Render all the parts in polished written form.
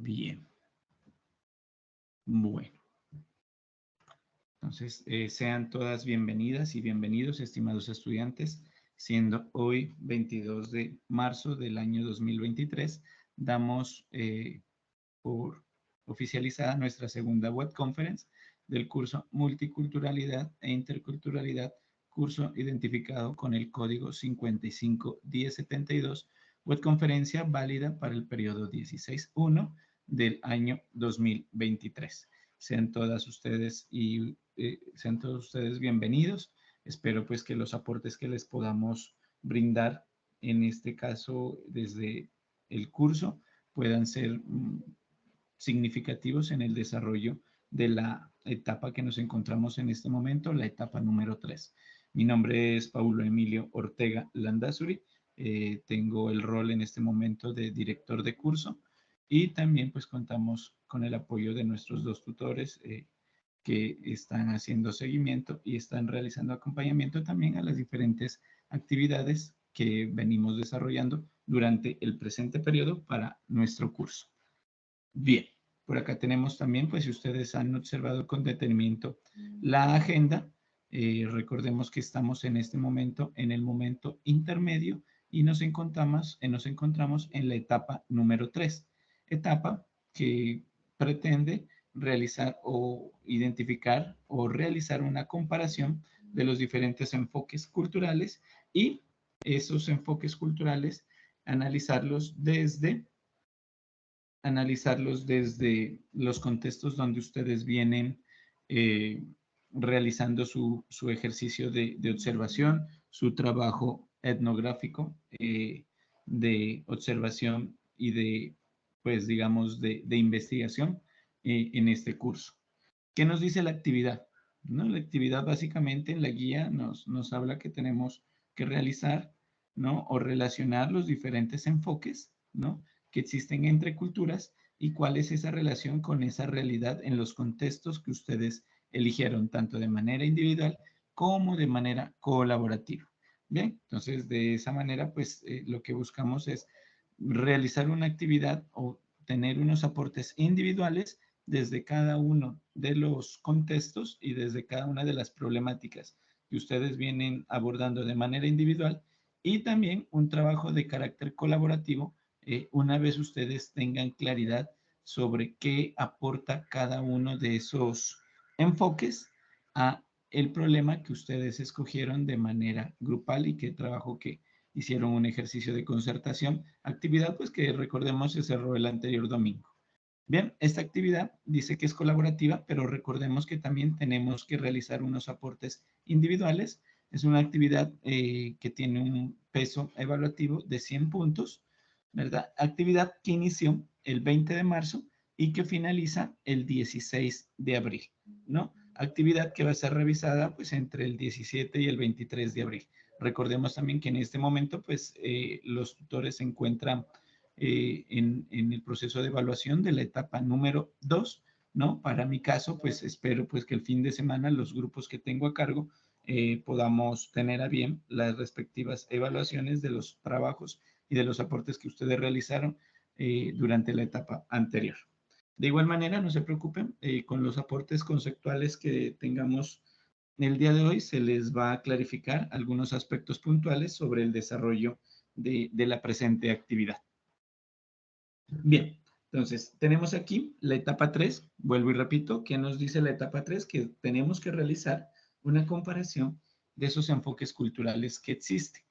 Bien. Bueno. Entonces, sean todas bienvenidas y bienvenidos, estimados estudiantes. Siendo hoy 22 de marzo del año 2023, damos por oficializada nuestra segunda web conference del curso Multiculturalidad e Interculturalidad, curso identificado con el código 551072, web conferencia válida para el periodo 16-1 del año 2023. Sean todas ustedes sean todos ustedes bienvenidos. Espero pues que los aportes que les podamos brindar, en este caso desde el curso, puedan ser significativos en el desarrollo de la etapa que nos encontramos en este momento, la etapa número 3. Mi nombre es Paulo Emilio Ortega Landazuri, tengo el rol en este momento de director de curso y también pues contamos con el apoyo de nuestros dos tutores que están haciendo seguimiento y están realizando acompañamiento también a las diferentes actividades que venimos desarrollando durante el presente periodo para nuestro curso. Bien, por acá tenemos también, pues si ustedes han observado con detenimiento la agenda, recordemos que estamos en este momento, en el momento intermedio y nos encontramos en la etapa número 3, etapa que pretende realizar o identificar o realizar una comparación de los diferentes enfoques culturales y esos enfoques culturales analizarlos desde los contextos donde ustedes vienen realizando su ejercicio de observación, su trabajo etnográfico de observación y de, pues digamos, de investigación en este curso. ¿Qué nos dice la actividad? ¿No? La actividad básicamente en la guía nos habla que tenemos que realizar, ¿no? O relacionar los diferentes enfoques, ¿no? Que existen entre culturas y cuál es esa relación con esa realidad en los contextos que ustedes eligieron, tanto de manera individual como de manera colaborativa. Bien, entonces de esa manera, pues lo que buscamos es realizar una actividad o tener unos aportes individuales desde cada uno de los contextos y desde cada una de las problemáticas que ustedes vienen abordando de manera individual y también un trabajo de carácter colaborativo una vez ustedes tengan claridad sobre qué aporta cada uno de esos enfoques a el problema que ustedes escogieron de manera grupal y qué trabajo que hicieron un ejercicio de concertación, actividad pues que recordemos se cerró el anterior domingo. Bien, esta actividad dice que es colaborativa, pero recordemos que también tenemos que realizar unos aportes individuales. Es una actividad que tiene un peso evaluativo de 100 puntos, ¿verdad? Actividad que inició el 20 de marzo y que finaliza el 16 de abril, ¿no? Actividad que va a ser revisada pues entre el 17 y el 23 de abril. Recordemos también que en este momento pues los tutores se encuentran en el proceso de evaluación de la etapa número 2, ¿no? Para mi caso, pues espero pues que el fin de semana los grupos que tengo a cargo podamos tener a bien las respectivas evaluaciones de los trabajos y de los aportes que ustedes realizaron durante la etapa anterior. De igual manera, no se preocupen, con los aportes conceptuales que tengamos el día de hoy se les va a clarificar algunos aspectos puntuales sobre el desarrollo de la presente actividad. Bien, entonces tenemos aquí la etapa 3, vuelvo y repito, ¿qué nos dice la etapa 3? Que tenemos que realizar una comparación de esos enfoques culturales que existen.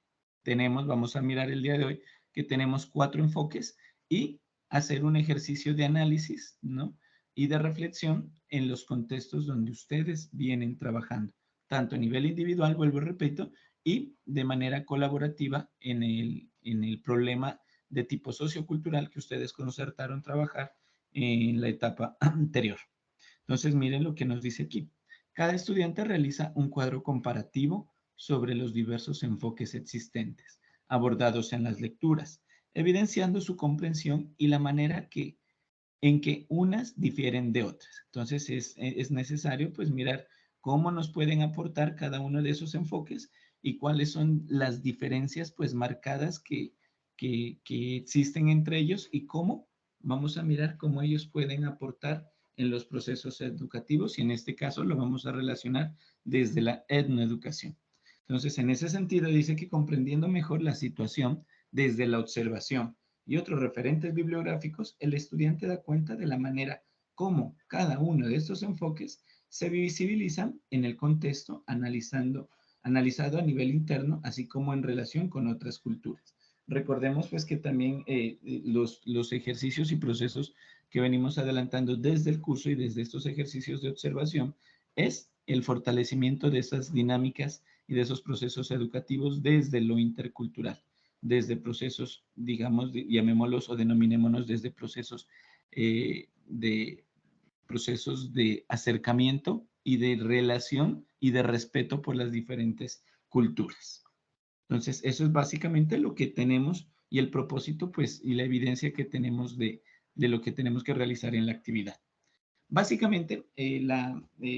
Vamos a mirar el día de hoy, que tenemos 4 enfoques y hacer un ejercicio de análisis, ¿no? Y de reflexión en los contextos donde ustedes vienen trabajando, tanto a nivel individual, vuelvo y repito, y de manera colaborativa en el problema de tipo sociocultural que ustedes concertaron trabajar en la etapa anterior. Entonces, miren lo que nos dice aquí. Cada estudiante realiza un cuadro comparativo sobre los diversos enfoques existentes, abordados en las lecturas, evidenciando su comprensión y la manera en que unas difieren de otras. Entonces, es necesario pues mirar cómo nos pueden aportar cada uno de esos enfoques y cuáles son las diferencias pues marcadas que existen entre ellos y cómo vamos a mirar cómo ellos pueden aportar en los procesos educativos y en este caso lo vamos a relacionar desde la etnoeducación. Entonces, en ese sentido, dice que comprendiendo mejor la situación desde la observación y otros referentes bibliográficos, el estudiante da cuenta de la manera como cada uno de estos enfoques se visibilizan en el contexto analizado a nivel interno, así como en relación con otras culturas. Recordemos pues que también los ejercicios y procesos que venimos adelantando desde el curso y desde estos ejercicios de observación es el fortalecimiento de esas dinámicas y de esos procesos educativos desde lo intercultural, desde procesos, digamos, llamémoslos o denominémonos desde procesos de acercamiento y de relación y de respeto por las diferentes culturas. Entonces, eso es básicamente lo que tenemos y el propósito, pues, y la evidencia que tenemos de lo que tenemos que realizar en la actividad. Básicamente,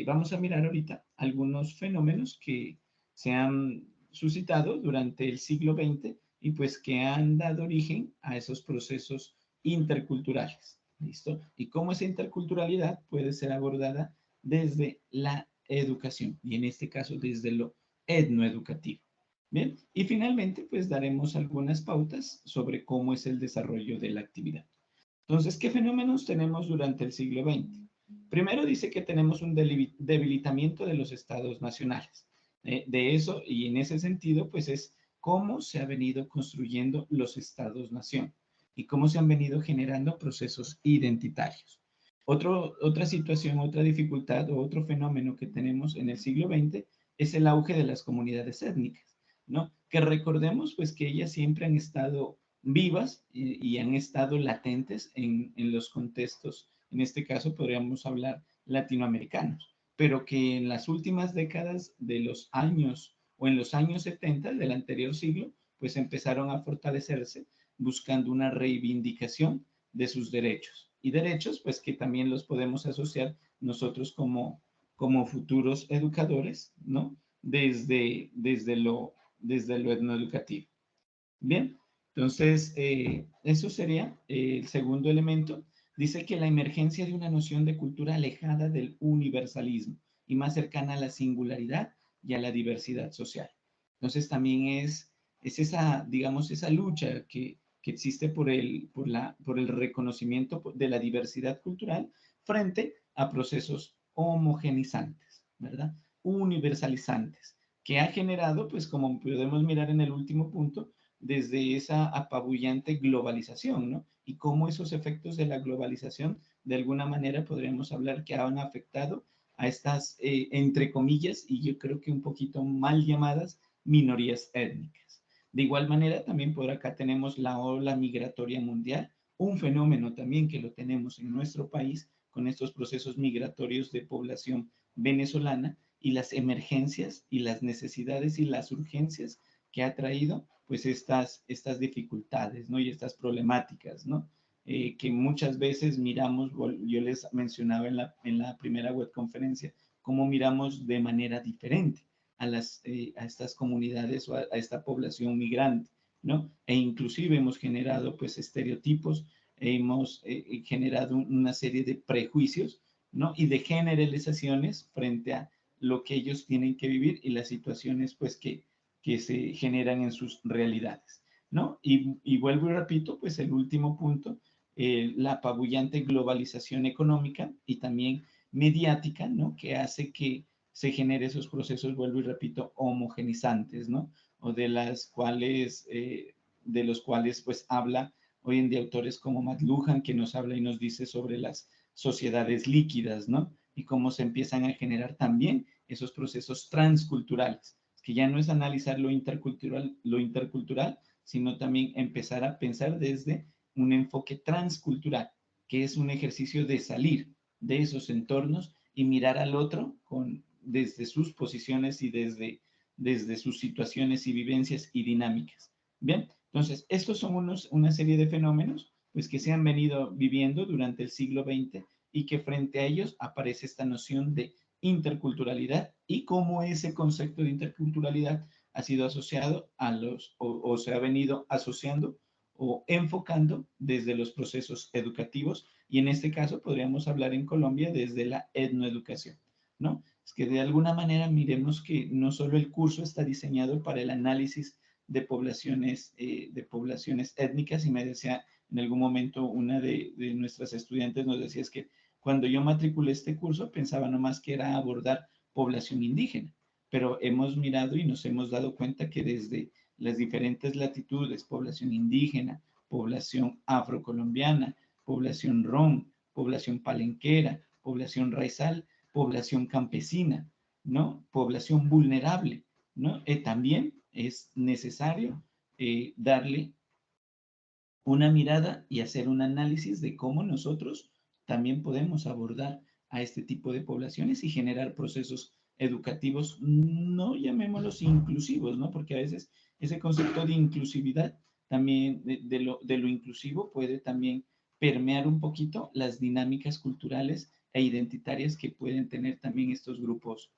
vamos a mirar ahorita algunos fenómenos que se han suscitado durante el siglo XX y pues que han dado origen a esos procesos interculturales. ¿Listo? Y cómo esa interculturalidad puede ser abordada desde la educación y en este caso desde lo etnoeducativo. Bien, y finalmente pues daremos algunas pautas sobre cómo es el desarrollo de la actividad. Entonces, ¿qué fenómenos tenemos durante el siglo XX? Primero dice que tenemos un debilitamiento de los estados nacionales. De eso, y en ese sentido, pues es cómo se ha venido construyendo los estados-nación y cómo se han venido generando procesos identitarios. Otra situación, otra dificultad o otro fenómeno que tenemos en el siglo XX es el auge de las comunidades étnicas, ¿no? Que recordemos, pues, que ellas siempre han estado vivas y han estado latentes en los contextos, en este caso podríamos hablar latinoamericanos, pero que en las últimas décadas de los años o en los años 70 del anterior siglo, pues empezaron a fortalecerse buscando una reivindicación de sus derechos. Y derechos, pues que también los podemos asociar nosotros como futuros educadores, ¿no? Desde lo etnoeducativo. Bien, entonces, eso sería el segundo elemento. Dice que la emergencia de una noción de cultura alejada del universalismo y más cercana a la singularidad y a la diversidad social. Entonces, también es esa, digamos, esa lucha que existe por el reconocimiento de la diversidad cultural frente a procesos homogenizantes, ¿verdad? Universalizantes, que ha generado, pues como podemos mirar en el último punto, desde esa apabullante globalización, ¿no? Y cómo esos efectos de la globalización, de alguna manera podríamos hablar que han afectado a estas, entre comillas, y yo creo que un poquito mal llamadas, minorías étnicas. De igual manera, también por acá tenemos la ola migratoria mundial, un fenómeno también que lo tenemos en nuestro país con estos procesos migratorios de población venezolana y las emergencias y las necesidades y las urgencias que ha traído pues estas dificultades, ¿no? Y estas problemáticas, ¿no? Que muchas veces miramos, yo les mencionaba en la primera webconferencia, cómo miramos de manera diferente a estas comunidades o a esta población migrante, ¿no? E inclusive hemos generado pues estereotipos, hemos generado una serie de prejuicios, ¿no? Y de generalizaciones frente a lo que ellos tienen que vivir y las situaciones pues que se generan en sus realidades, ¿no? Y vuelvo y repito, pues el último punto, la apabullante globalización económica y también mediática, ¿no? Que hace que se genere esos procesos, vuelvo y repito, homogenizantes, ¿no? O de los cuales pues habla hoy en día autores como McLuhan, que nos habla y nos dice sobre las sociedades líquidas, ¿no? Y cómo se empiezan a generar también esos procesos transculturales, que ya no es analizar lo intercultural, sino también empezar a pensar desde un enfoque transcultural, que es un ejercicio de salir de esos entornos y mirar al otro desde sus posiciones y desde sus situaciones y vivencias y dinámicas. Bien, entonces, estos son una serie de fenómenos pues, que se han venido viviendo durante el siglo XX y que frente a ellos aparece esta noción de interculturalidad y cómo ese concepto de interculturalidad ha sido asociado o se ha venido asociando o enfocando desde los procesos educativos, y en este caso podríamos hablar en Colombia desde la etnoeducación, ¿no? Es que de alguna manera miremos que no solo el curso está diseñado para el análisis de poblaciones étnicas, y me decía en algún momento una de nuestras estudiantes nos decía es que cuando yo matriculé este curso pensaba nomás que era abordar población indígena, pero hemos mirado y nos hemos dado cuenta que desde las diferentes latitudes, población indígena, población afrocolombiana, población rom, población palenquera, población raizal, población campesina, ¿no? Población vulnerable, ¿no? También es necesario darle una mirada y hacer un análisis de cómo nosotros también podemos abordar a este tipo de poblaciones y generar procesos educativos, no llamémoslos inclusivos, ¿no? Porque a veces ese concepto de inclusividad también, de lo inclusivo, puede también permear un poquito las dinámicas culturales e identitarias que pueden tener también estos grupos,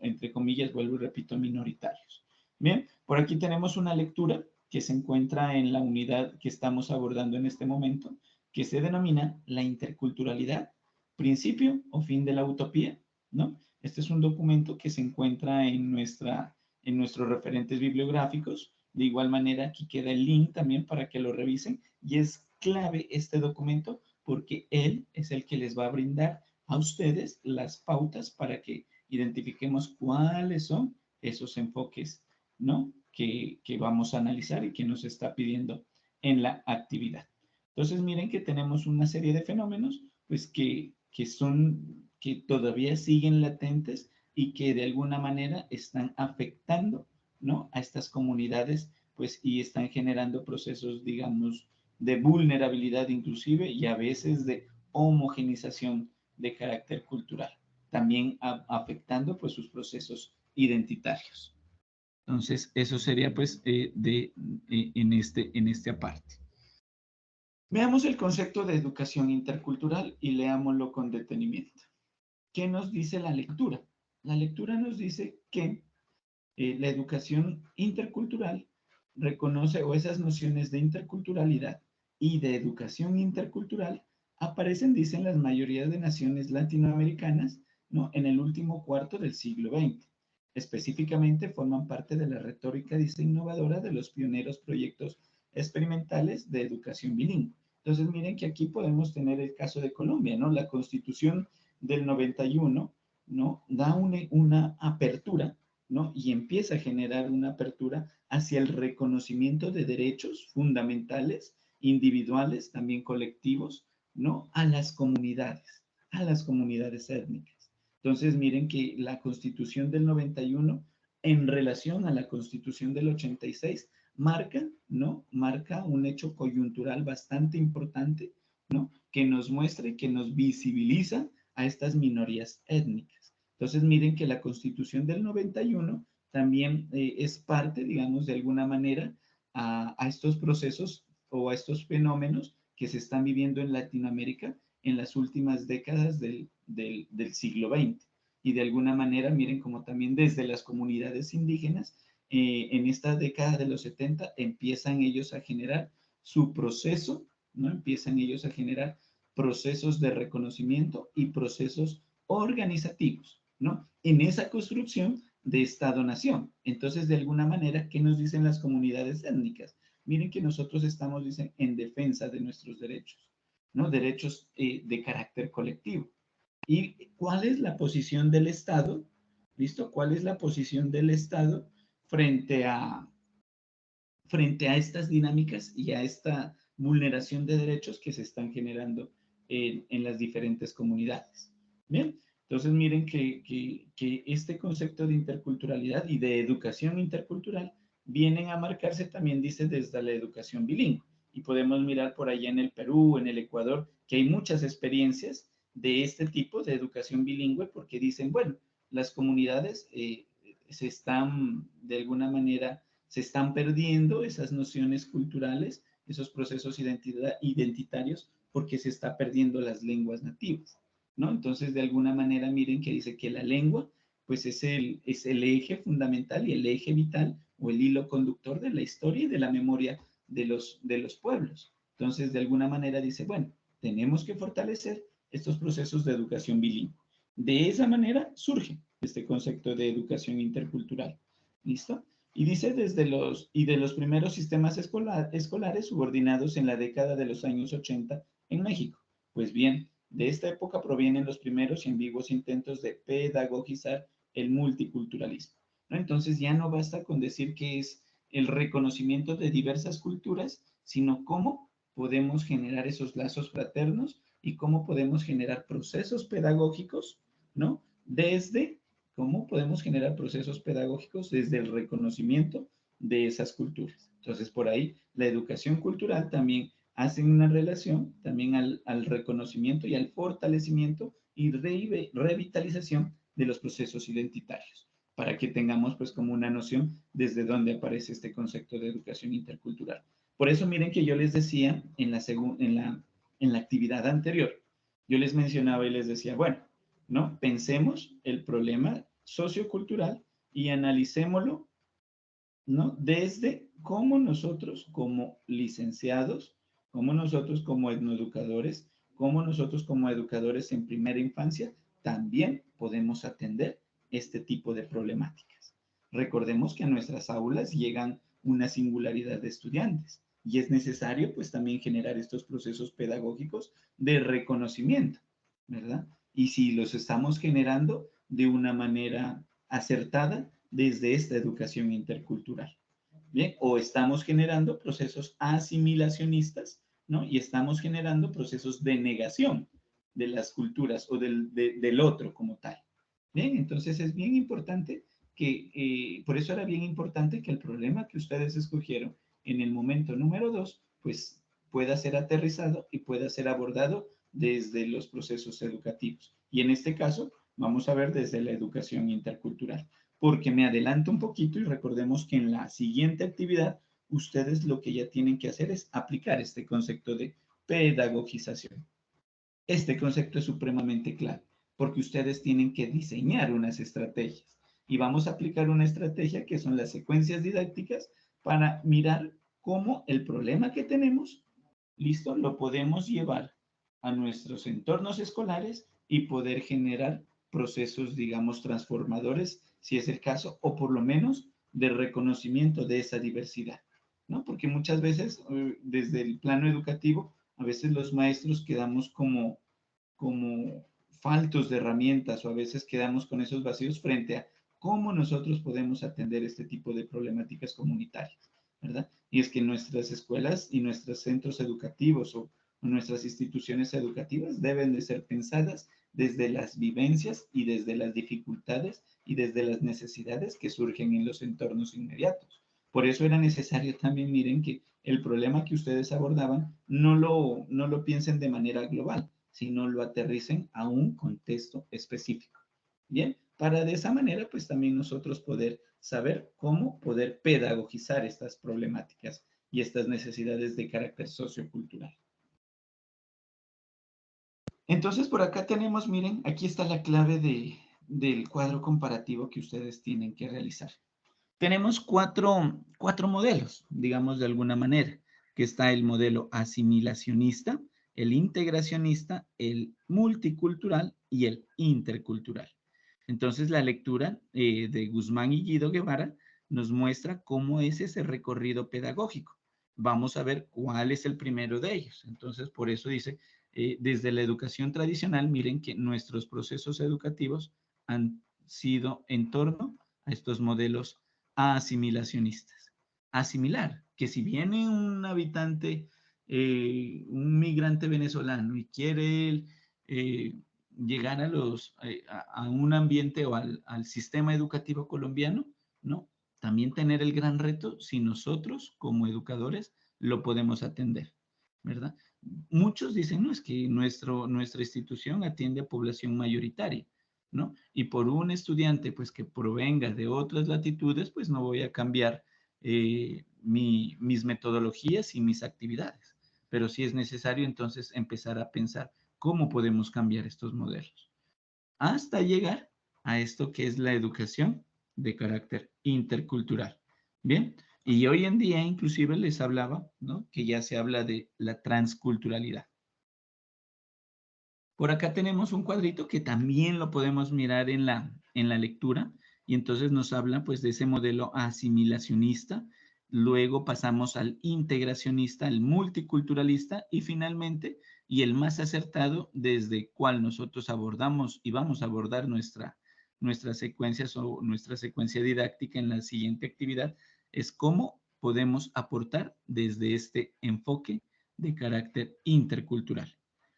entre comillas, vuelvo y repito, minoritarios. Bien, por aquí tenemos una lectura que se encuentra en la unidad que estamos abordando en este momento, que se denomina la interculturalidad, principio o fin de la utopía, ¿no? Este es un documento que se encuentra en nuestros referentes bibliográficos. De igual manera, aquí queda el link también para que lo revisen, y es clave este documento porque él es el que les va a brindar a ustedes las pautas para que identifiquemos cuáles son esos enfoques, ¿no? Que vamos a analizar y que nos está pidiendo en la actividad. Entonces, miren que tenemos una serie de fenómenos, pues que todavía siguen latentes y que de alguna manera están afectando, ¿no? A estas comunidades, pues, y están generando procesos, digamos, de vulnerabilidad inclusive y a veces de homogenización de carácter cultural, también afectando, pues, sus procesos identitarios. Entonces, eso sería pues en este aparte. Veamos el concepto de educación intercultural y leámoslo con detenimiento. ¿Qué nos dice la lectura? La lectura nos dice que la educación intercultural reconoce, o esas nociones de interculturalidad y de educación intercultural aparecen, dicen las mayorías de naciones latinoamericanas, ¿no? En el último cuarto del siglo XX. Específicamente forman parte de la retórica innovadora de los pioneros proyectos experimentales de educación bilingüe. Entonces, miren que aquí podemos tener el caso de Colombia, ¿no? La Constitución del 91, ¿no? Da una apertura, ¿no? Y empieza a generar una apertura hacia el reconocimiento de derechos fundamentales, individuales, también colectivos, ¿no? A las comunidades étnicas. Entonces, miren que la Constitución del 91, en relación a la Constitución del 86, marca, ¿no? Marca un hecho coyuntural bastante importante, ¿no? Que nos muestra y que nos visibiliza a estas minorías étnicas. Entonces, miren que la Constitución del 91 también es parte, digamos, de alguna manera a estos procesos o a estos fenómenos que se están viviendo en Latinoamérica en las últimas décadas del siglo XX. Y de alguna manera, miren como también desde las comunidades indígenas, en esta década de los 70 empiezan ellos a generar su proceso, ¿no? Empiezan ellos a generar procesos de reconocimiento y procesos organizativos, ¿no? En esa construcción de Estado-Nación. Entonces, de alguna manera, ¿qué nos dicen las comunidades étnicas? Miren que nosotros estamos, dicen, en defensa de nuestros derechos, ¿no? Derechos de carácter colectivo. ¿Y cuál es la posición del Estado? ¿Listo? ¿Cuál es la posición del Estado frente a estas dinámicas y a esta vulneración de derechos que se están generando en las diferentes comunidades? Bien, entonces miren que este concepto de interculturalidad y de educación intercultural vienen a marcarse también, dice, desde la educación bilingüe. Y podemos mirar por allá en el Perú, en el Ecuador, que hay muchas experiencias de este tipo de educación bilingüe porque dicen, bueno, las comunidades se están de alguna manera se están perdiendo esas nociones culturales, esos procesos identitarios, porque se está perdiendo las lenguas nativas, ¿no? Entonces, de alguna manera, miren que dice que la lengua, pues es el eje fundamental y el eje vital o el hilo conductor de la historia y de la memoria de los pueblos. Entonces, de alguna manera dice, bueno, tenemos que fortalecer estos procesos de educación bilingüe. De esa manera surge este concepto de educación intercultural. ¿Listo? Y dice de los primeros sistemas escolares subordinados en la década de los años 80 en México. Pues bien, de esta época provienen los primeros y ambiguos intentos de pedagogizar el multiculturalismo, ¿no? Entonces ya no basta con decir que es el reconocimiento de diversas culturas, sino cómo podemos generar esos lazos fraternos y cómo podemos generar procesos pedagógicos, ¿no? Desde cómo podemos generar procesos pedagógicos desde el reconocimiento de esas culturas. Entonces, por ahí, la educación cultural también hace una relación también al reconocimiento y al fortalecimiento y revitalización de los procesos identitarios, para que tengamos pues como una noción desde dónde aparece este concepto de educación intercultural. Por eso miren que yo les decía en la actividad anterior, yo les mencionaba y les decía, bueno, ¿no? Pensemos el problema sociocultural y analicémoslo, ¿no? Desde cómo nosotros como licenciados, cómo nosotros como etnoeducadores, cómo nosotros como educadores en primera infancia, también podemos atender este tipo de problemáticas. Recordemos que a nuestras aulas llegan una singularidad de estudiantes y es necesario pues también generar estos procesos pedagógicos de reconocimiento, ¿verdad? Y si los estamos generando de una manera acertada desde esta educación intercultural, ¿bien? O estamos generando procesos asimilacionistas, ¿no? Y estamos generando procesos de negación de las culturas o del otro como tal. Bien, entonces es bien importante por eso era bien importante que el problema que ustedes escogieron en el momento número 2, pues pueda ser aterrizado y pueda ser abordado desde los procesos educativos. Y en este caso, vamos a ver desde la educación intercultural. Porque me adelanto un poquito y recordemos que en la siguiente actividad, ustedes lo que ya tienen que hacer es aplicar este concepto de pedagogización. Este concepto es supremamente clave, porque ustedes tienen que diseñar unas estrategias. Y vamos a aplicar una estrategia que son las secuencias didácticas para mirar cómo el problema que tenemos, listo, lo podemos llevar a nuestros entornos escolares y poder generar procesos, digamos, transformadores, si es el caso, o por lo menos de reconocimiento de esa diversidad, ¿no? Porque muchas veces, desde el plano educativo, a veces los maestros quedamos como faltos de herramientas o a veces quedamos con esos vacíos frente a cómo nosotros podemos atender este tipo de problemáticas comunitarias, ¿verdad? Y es que nuestras escuelas y nuestros centros educativos o nuestras instituciones educativas deben de ser pensadas desde las vivencias y desde las dificultades y desde las necesidades que surgen en los entornos inmediatos. Por eso era necesario también, miren, que el problema que ustedes abordaban no lo piensen de manera global, sino lo aterricen a un contexto específico. Bien, para de esa manera, pues también nosotros poder saber cómo poder pedagogizar estas problemáticas y estas necesidades de carácter sociocultural. Entonces, por acá tenemos, miren, aquí está la clave del cuadro comparativo que ustedes tienen que realizar. Tenemos cuatro modelos, digamos de alguna manera, que está el modelo asimilacionista, el integracionista, el multicultural y el intercultural. Entonces, la lectura de Guzmán y Guido Guevara nos muestra cómo es ese recorrido pedagógico. Vamos a ver cuál es el primero de ellos. Entonces, por eso dice, desde la educación tradicional, miren que nuestros procesos educativos han sido en torno a estos modelos asimilacionistas. Asimilar, que si viene un habitante, un migrante venezolano y quiere llegar a un ambiente o al sistema educativo colombiano, ¿no? También tener el gran reto si nosotros como educadores lo podemos atender, ¿verdad? Muchos dicen, no, es que nuestra institución atiende a población mayoritaria, ¿no? Y por un estudiante, pues, que provenga de otras latitudes, pues no voy a cambiar mis metodologías y mis actividades. Pero sí es necesario entonces empezar a pensar cómo podemos cambiar estos modelos hasta llegar a esto que es la educación de carácter intercultural. Bien, Y hoy en día inclusive les hablaba, ¿no? Que ya se habla de la transculturalidad. Por acá tenemos un cuadrito que también lo podemos mirar en la lectura y entonces nos habla pues de ese modelo asimilacionista, luego pasamos al integracionista, al multiculturalista y finalmente, y el más acertado desde cual nosotros abordamos y vamos a abordar nuestras secuencias o nuestra secuencia didáctica en la siguiente actividad, es cómo podemos aportar desde este enfoque de carácter intercultural.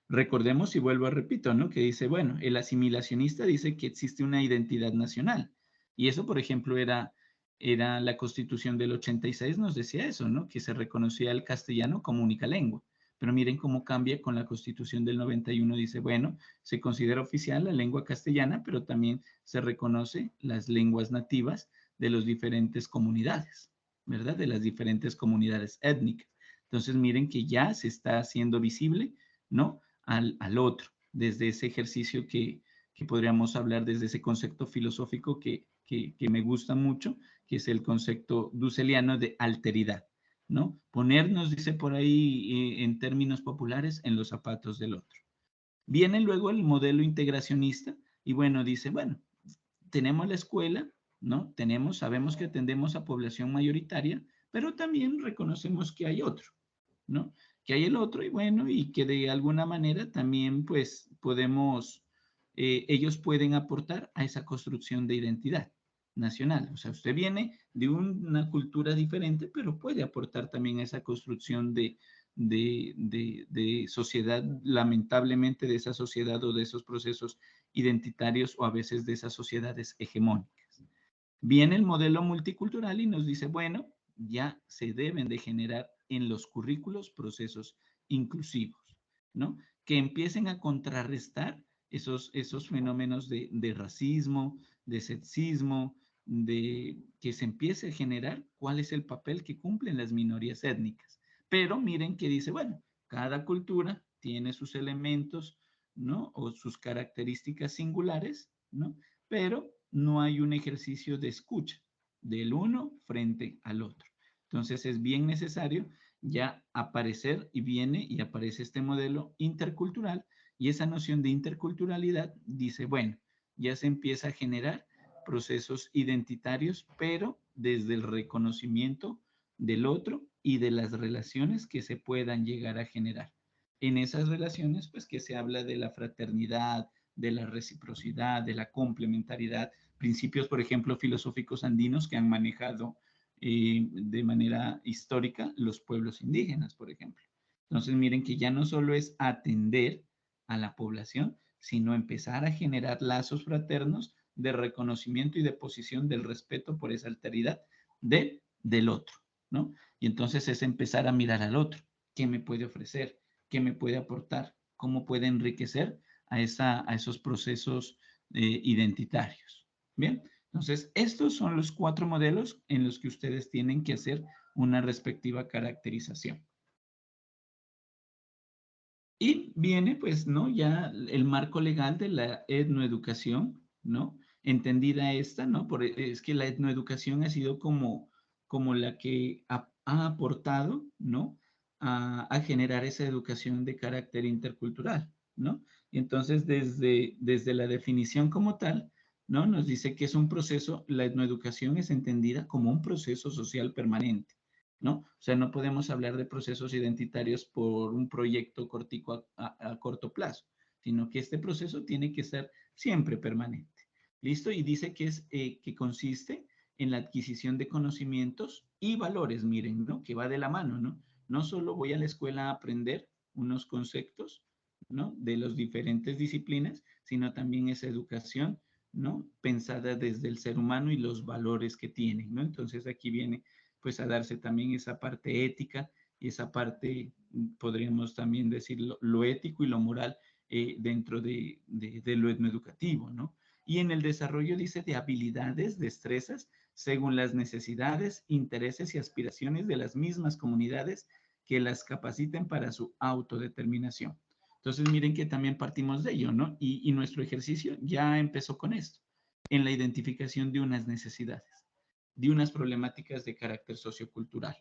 Recordemos, y vuelvo a repito, ¿no? Que dice, bueno, el asimilacionista dice que existe una identidad nacional. Y eso, por ejemplo, era la Constitución del 86, nos decía eso, ¿no? Que se reconocía el castellano como única lengua. Pero miren cómo cambia con la Constitución del 91. Dice, bueno, se considera oficial la lengua castellana, pero también se reconoce las lenguas nativas de las diferentes comunidades, ¿verdad? De las diferentes comunidades étnicas. Entonces, miren que ya se está haciendo visible, ¿no? Al otro, desde ese ejercicio que podríamos hablar, desde ese concepto filosófico que me gusta mucho, que es el concepto dusseliano de alteridad, ¿no? Ponernos, dice por ahí en términos populares, en los zapatos del otro. Viene luego el modelo integracionista y bueno, dice, bueno, tenemos la escuela, ¿no? Sabemos que atendemos a población mayoritaria, pero también reconocemos que hay otro, ¿no? Que hay el otro y bueno, y que de alguna manera también pues podemos, ellos pueden aportar a esa construcción de identidad nacional. O sea, usted viene de una cultura diferente, pero puede aportar también a esa construcción de sociedad, lamentablemente de esa sociedad o de esos procesos identitarios o a veces de esas sociedades hegemónicas. Viene el modelo multicultural y nos dice, bueno, ya se deben de generar en los currículos procesos inclusivos, ¿no? Que empiecen a contrarrestar esos fenómenos de racismo, de sexismo, de que se empiece a generar cuál es el papel que cumplen las minorías étnicas. Pero miren que dice, bueno, cada cultura tiene sus elementos, ¿no? O sus características singulares, ¿no? Pero no hay un ejercicio de escucha del uno frente al otro. Entonces es bien necesario ya aparecer y viene y aparece este modelo intercultural y esa noción de interculturalidad dice, bueno, ya se empieza a generar procesos identitarios, pero desde el reconocimiento del otro y de las relaciones que se puedan llegar a generar. En esas relaciones, pues que se habla de la fraternidad, de la reciprocidad, de la complementariedad, principios, por ejemplo, filosóficos andinos que han manejado de manera histórica los pueblos indígenas, por ejemplo. Entonces, miren que ya no solo es atender a la población, sino empezar a generar lazos fraternos de reconocimiento y de posición del respeto por esa alteridad del otro, ¿no? Y entonces es empezar a mirar al otro, qué me puede ofrecer, qué me puede aportar, cómo puede enriquecer a esos procesos identitarios. Bien, entonces estos son los 4 modelos en los que ustedes tienen que hacer una respectiva caracterización. Y viene, pues, ¿no? Ya el marco legal de la etnoeducación, ¿no? Entendida esta, ¿no? Es que la etnoeducación ha sido como la que ha aportado, ¿no? A generar esa educación de carácter intercultural, ¿no? Y entonces, desde la definición como tal, ¿no? Nos dice que es un proceso, la etnoeducación es entendida como un proceso social permanente, ¿no? O sea, no podemos hablar de procesos identitarios por un proyecto cortico a corto plazo, sino que este proceso tiene que ser siempre permanente. ¿Listo? Y dice que consiste en la adquisición de conocimientos y valores, miren, ¿no? Que va de la mano, ¿no? No solo voy a la escuela a aprender unos conceptos, ¿no? De las diferentes disciplinas, sino también esa educación, ¿no? Pensada desde el ser humano y los valores que tiene, ¿no? Entonces aquí viene pues a darse también esa parte ética y esa parte, podríamos también decir, lo ético y lo moral dentro de lo etnoeducativo, ¿no? Y en el desarrollo dice de habilidades, destrezas, según las necesidades, intereses y aspiraciones de las mismas comunidades que las capaciten para su autodeterminación. Entonces, miren que también partimos de ello, ¿no? Y nuestro ejercicio ya empezó con esto, en la identificación de unas necesidades. de unas problemáticas de carácter sociocultural,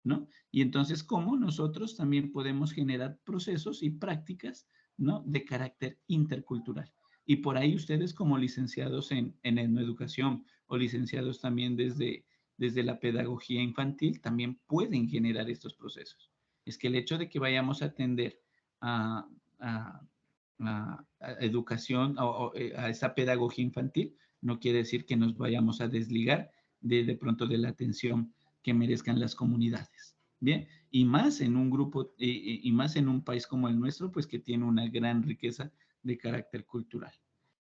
¿no? Y entonces, ¿cómo nosotros también podemos generar procesos y prácticas, ¿no? De carácter intercultural. Y por ahí ustedes como licenciados en etnoeducación o licenciados también desde la pedagogía infantil también pueden generar estos procesos. Es que el hecho de que vayamos a atender a, a, a educación o a esa pedagogía infantil no quiere decir que nos vayamos a desligar de pronto de la atención que merezcan las comunidades. Bien, y más en un grupo y más en un país como el nuestro, pues que tiene una gran riqueza de carácter cultural.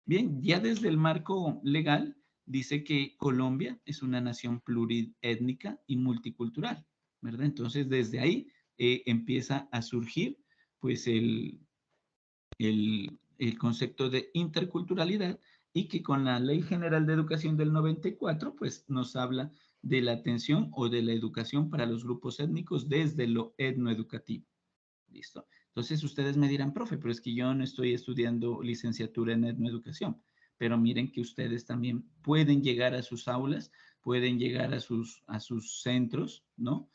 Bien, ya desde el marco legal dice que Colombia es una nación pluriétnica y multicultural, ¿verdad? Entonces, desde ahí empieza a surgir, pues, el concepto de interculturalidad y que con la Ley General de Educación del 94, pues, nos habla de la atención o de la educación para los grupos étnicos desde lo etnoeducativo. ¿Listo? Entonces ustedes me dirán, profe, pero es que yo no estoy estudiando licenciatura en etnoeducación, pero miren que ustedes también pueden llegar a sus aulas, pueden llegar a sus centros, ¿no?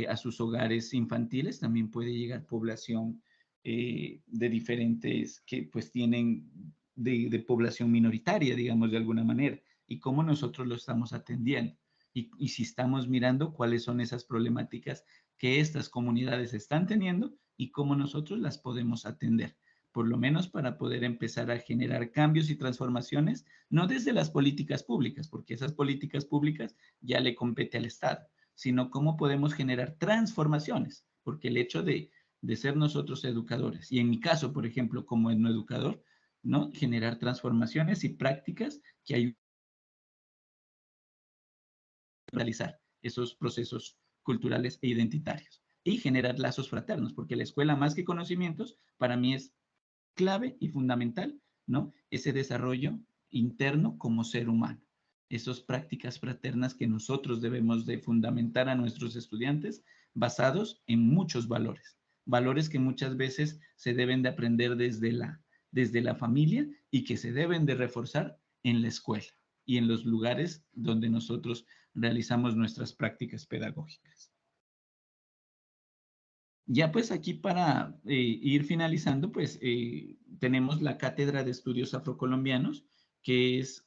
A sus hogares infantiles, también puede llegar población de diferentes, que pues tienen de población minoritaria, digamos, de alguna manera, y cómo nosotros lo estamos atendiendo. Y si estamos mirando cuáles son esas problemáticas que estas comunidades están teniendo y cómo nosotros las podemos atender, por lo menos para poder empezar a generar cambios y transformaciones, no desde las políticas públicas, porque esas políticas públicas ya le compete al Estado, sino cómo podemos generar transformaciones, porque el hecho de ser nosotros educadores, y en mi caso, por ejemplo, como etnoeducador, ¿no? Generar transformaciones y prácticas que ayuden a realizar esos procesos culturales e identitarios y generar lazos fraternos, porque la escuela más que conocimientos para mí es clave y fundamental, ¿no? Ese desarrollo interno como ser humano, esas prácticas fraternas que nosotros debemos de fundamentar a nuestros estudiantes basados en muchos valores, valores que muchas veces se deben de aprender desde la familia y que se deben de reforzar en la escuela y en los lugares donde nosotros realizamos nuestras prácticas pedagógicas. Ya pues aquí para ir finalizando, pues tenemos la Cátedra de Estudios Afrocolombianos, que es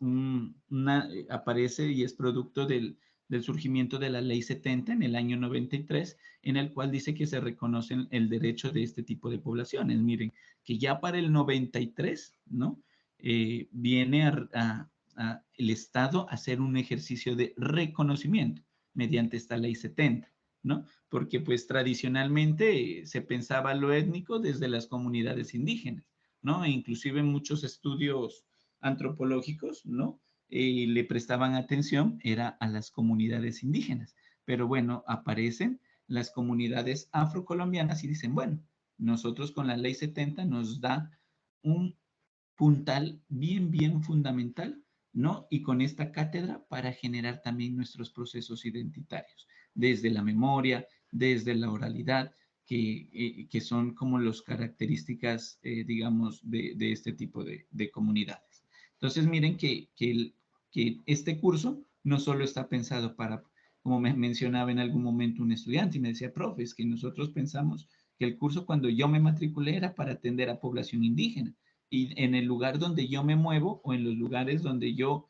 aparece y es producto del surgimiento de la Ley 70 en el año 93, en el cual dice que se reconoce el derecho de este tipo de poblaciones. Miren, que ya para el 93, ¿no? Viene el Estado a hacer un ejercicio de reconocimiento mediante esta Ley 70, ¿no? Porque pues tradicionalmente se pensaba lo étnico desde las comunidades indígenas, ¿no? E inclusive muchos estudios antropológicos, ¿no? Le prestaban atención, era a las comunidades indígenas. Pero bueno, aparecen las comunidades afrocolombianas y dicen, bueno, nosotros con la ley 70 nos da un puntal bien fundamental, ¿no? Y con esta cátedra para generar también nuestros procesos identitarios, desde la memoria, desde la oralidad, que son como las características, digamos, de este tipo de comunidades. Entonces, miren que este curso no solo está pensado para, como me mencionaba en algún momento un estudiante y me decía, profe, es que nosotros pensamos que el curso cuando yo me matriculé era para atender a población indígena y en el lugar donde yo me muevo o en los lugares donde yo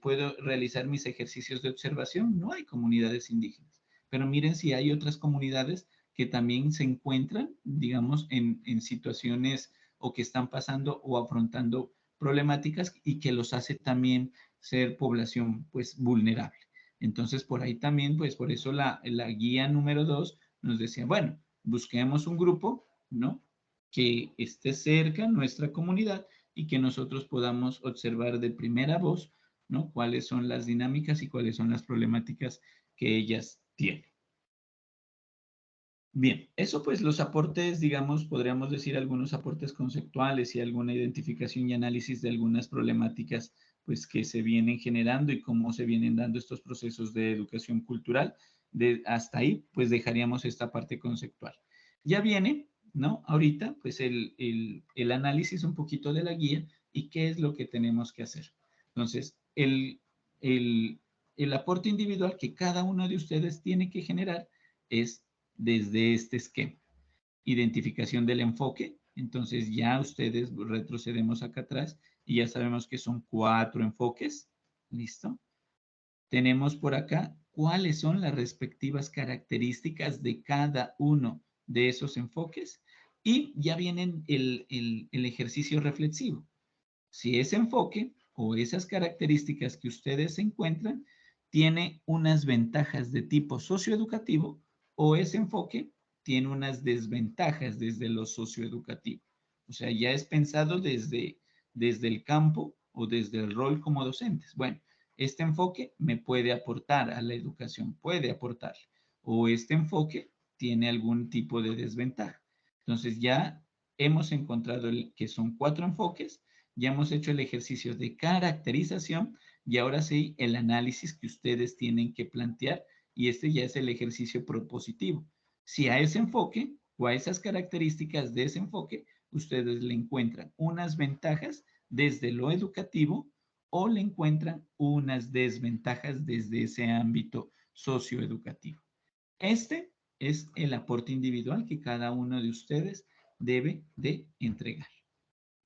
puedo realizar mis ejercicios de observación, no hay comunidades indígenas. Pero miren si hay otras comunidades que también se encuentran, digamos, en situaciones o que están pasando o afrontando problemáticas y que los hace también ser población, pues, vulnerable. Entonces, por ahí también, pues, por eso la guía número 2 nos decía, bueno, busquemos un grupo, ¿no? Que esté cerca nuestra comunidad y que nosotros podamos observar de primera voz, ¿no? Cuáles son las dinámicas y cuáles son las problemáticas que ellas tienen. Bien, eso pues los aportes, digamos, podríamos decir algunos aportes conceptuales y alguna identificación y análisis de algunas problemáticas pues que se vienen generando y cómo se vienen dando estos procesos de educación cultural. Hasta ahí pues dejaríamos esta parte conceptual. Ya viene, ¿no? Ahorita pues el análisis un poquito de la guía y qué es lo que tenemos que hacer. Entonces, el el aporte individual que cada uno de ustedes tiene que generar es desde este esquema. Identificación del enfoque. Entonces ya ustedes retrocedemos acá atrás y ya sabemos que son 4 enfoques. ¿Listo? Tenemos por acá cuáles son las respectivas características de cada uno de esos enfoques y ya viene el ejercicio reflexivo. Si ese enfoque o esas características que ustedes encuentran tiene unas ventajas de tipo socioeducativo o ese enfoque tiene unas desventajas desde lo socioeducativo. O sea, ya es pensado desde el campo o desde el rol como docentes. Bueno, este enfoque me puede aportar a la educación, puede aportar, o este enfoque tiene algún tipo de desventaja. Entonces ya hemos encontrado que son 4 enfoques, ya hemos hecho el ejercicio de caracterización y ahora sí el análisis que ustedes tienen que plantear y este ya es el ejercicio propositivo. Si a ese enfoque o a esas características de ese enfoque ustedes le encuentran unas ventajas desde lo educativo o le encuentran unas desventajas desde ese ámbito socioeducativo. Este es el aporte individual que cada uno de ustedes debe de entregar.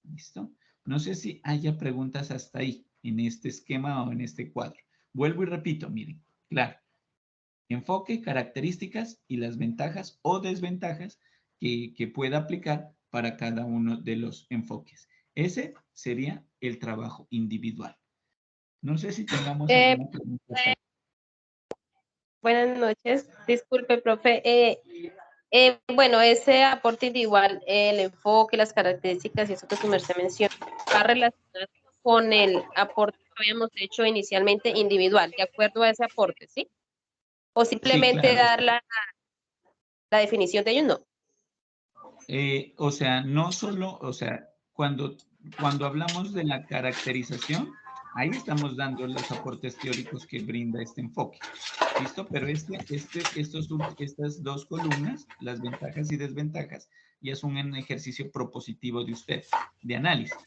¿Listo? No sé si haya preguntas hasta ahí, en este esquema o en este cuadro. Vuelvo y repito, miren, claro, enfoque, características y las ventajas o desventajas que pueda aplicar para cada uno de los enfoques. Ese sería el trabajo individual. No sé si tengamos alguna pregunta. Buenas noches. Disculpe, profe. Bueno, ese aporte individual, el enfoque, las características y eso que su merced menciona, va relacionado con el aporte que habíamos hecho inicialmente individual, de acuerdo a ese aporte, ¿sí? O simplemente Sí, claro. dar la definición de ellos, no. O sea, no solo, o sea, cuando hablamos de la caracterización, ahí estamos dando los aportes teóricos que brinda este enfoque. ¿Listo? Pero estas 2 columnas, las ventajas y desventajas, ya es un ejercicio propositivo de usted, de análisis,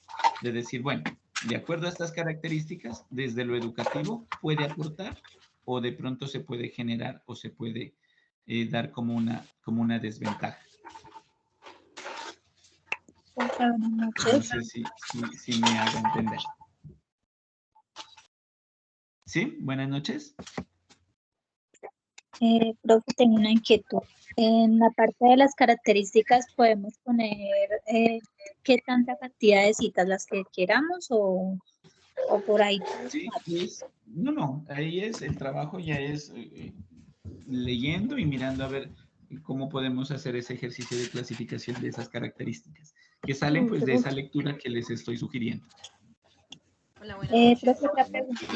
de decir, bueno, de acuerdo a estas características, desde lo educativo puede aportar o de pronto se puede generar o se puede dar como una desventaja. No sé si me haga entender. ¿Sí? Buenas noches. Profe, tengo una inquietud. En la parte de las características podemos poner qué tanta cantidad de citas las que queramos o por ahí. Sí, no, ahí es, el trabajo ya es leyendo y mirando a ver cómo podemos hacer ese ejercicio de clasificación de esas características, que salen pues de esa lectura que les estoy sugiriendo. Hola, buenas noches. Profe, otra preguntita.